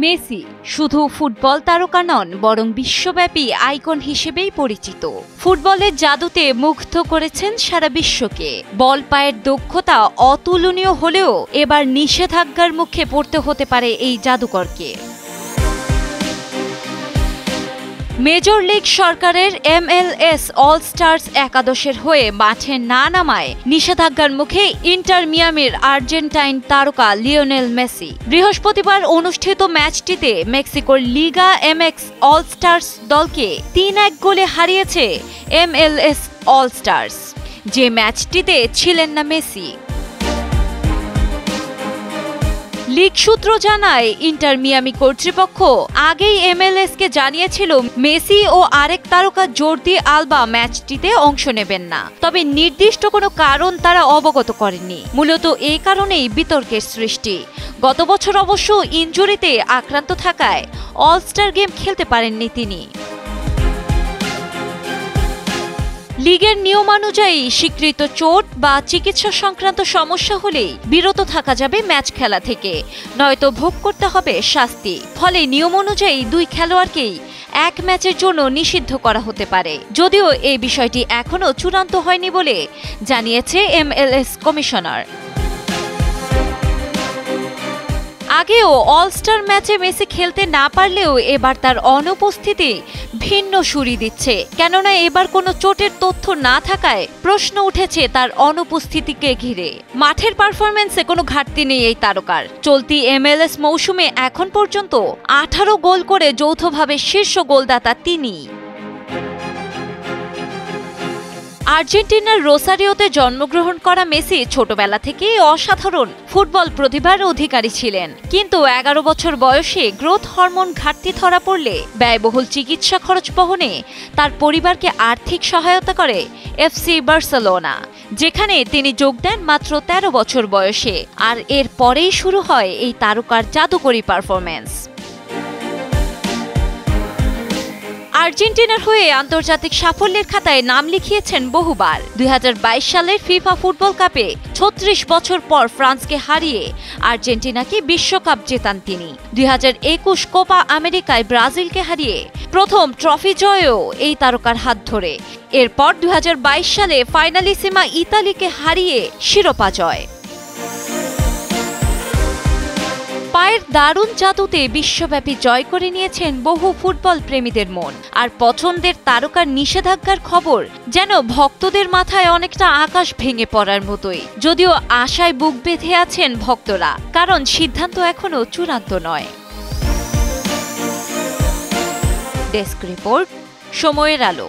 Messi শুধু football তারকা নন, বরং বিশ্বব্যাপী আইকন হিসেবেই পরিচিত। ফুটবলের জাদুতে মুগ্ধ করেছেন সারা বিশ্বকে। বল পায়ের দক্ষতা অতুলনীয় হলেও এবার নিষেধাজ্ঞার মুখে পড়তে হতে পারে এই জাদুকরকে। মেজর লিগ সরকারের MLS অল স্টার্স একাদশের হয়ে মাঠে না নামায় নিষেধাজ্ঞার মুখে ইন্টার মিয়ামির আর্জেন্টাইন তারকা লিওনেল মেসি। বৃহস্পতিবার অনুষ্ঠিত ম্যাচটিতে মেক্সিকোর লিগা MX অল স্টার্স দলকে 3-1 গোলে হারিয়েছে MLS অল স্টার্স, যে ম্যাচটিতে ছিলেন না মেসি। লিগ সূত্র জানায়, ইন্টার মিয়ামি কর্তৃপক্ষ আগেই MLS-কে জানিয়েছিল মেসি ও আরেক তারকা জর্দি আলবা ম্যাচটিতে অংশ নেবেন না, তবে নির্দিষ্ট কোনো কারণ তারা অবগত করেননি। মূলত এই কারণেই বিতর্কের সৃষ্টি। গত বছর অবশ্য ইনজুরিতে আক্রান্ত থাকায় অলস্টার গেম খেলতে পারেননি তিনি। লিগের নিয়মানুযায়ী স্বীকৃত চোট বা চিকিৎসা সংক্রান্ত সমস্যা হলেই বিরত থাকা যাবে ম্যাচ খেলা থেকে, নয়তো ভোগ করতে হবে শাস্তি। ফলে নিয়ম অনুযায়ী দুই খেলোয়াড়কেই এক ম্যাচের জন্য নিষিদ্ধ করা হতে পারে, যদিও এই বিষয়টি এখনও চূড়ান্ত হয়নি বলে জানিয়েছে MLS কমিশনার। আগেও অলস্টার ম্যাচে মেসি খেলতে না পারলেও এবার তার অনুপস্থিতি ভিন্ন সুরি দিচ্ছে, কেননা এবার কোনো চোটের তথ্য না থাকায় প্রশ্ন উঠেছে তার অনুপস্থিতিকে ঘিরে। মাঠের পারফরম্যান্সে কোনো ঘাটতি নেই এই তারকার। চলতি MLS মৌসুমে এখন পর্যন্ত 18 গোল করে যৌথভাবে শীর্ষ গোলদাতা তিনি। আর্জেন্টিনার রোসারিওতে জন্মগ্রহণ করা মেসি ছোটবেলা থেকেই অসাধারণ ফুটবল প্রতিভার অধিকারী ছিলেন, কিন্তু 11 বছর বয়সে গ্রোথ হরমোন ঘাটতি ধরা পড়লে ব্যয়বহুল চিকিৎসা খরচ বহনে তার পরিবারকে আর্থিক সহায়তা করে FC বার্সেলোনা, যেখানে তিনি যোগ দেন মাত্র 13 বছর বয়সে। আর এর পরেই শুরু হয় এই তারকার জাদুকরী পারফরম্যান্স। আর্জেন্টিনার হয়ে আন্তর্জাতিক সাফল্যের খাতায় নাম লিখিয়েছেন বহুবার। 2022 সালের ফিফা ফুটবল কাপে 36 বছর পর ফ্রান্সকে হারিয়ে আর্জেন্টিনাকে বিশ্বকাপ জেতান তিনি। 2021 কোপা আমেরিকায় ব্রাজিলকে হারিয়ে প্রথম ট্রফি জয়ও এই তারকার হাত ধরে। এরপর 2022 সালে ফাইনালিসিমা ইতালিকে হারিয়ে শিরোপা জয়। পায়ের দারুণ জাদুতে বিশ্বব্যাপী জয় করে নিয়েছেন বহু ফুটবল প্রেমীদের মন। আর পছন্দের তারকার নিষেধাজ্ঞার খবর যেন ভক্তদের মাথায় অনেকটা আকাশ ভেঙে পড়ার মতোই, যদিও আশায় বুক বেঁধে আছেন ভক্তরা, কারণ সিদ্ধান্ত এখনো চূড়ান্ত নয়। ডেস্ক রিপোর্ট, সময়ের আলো।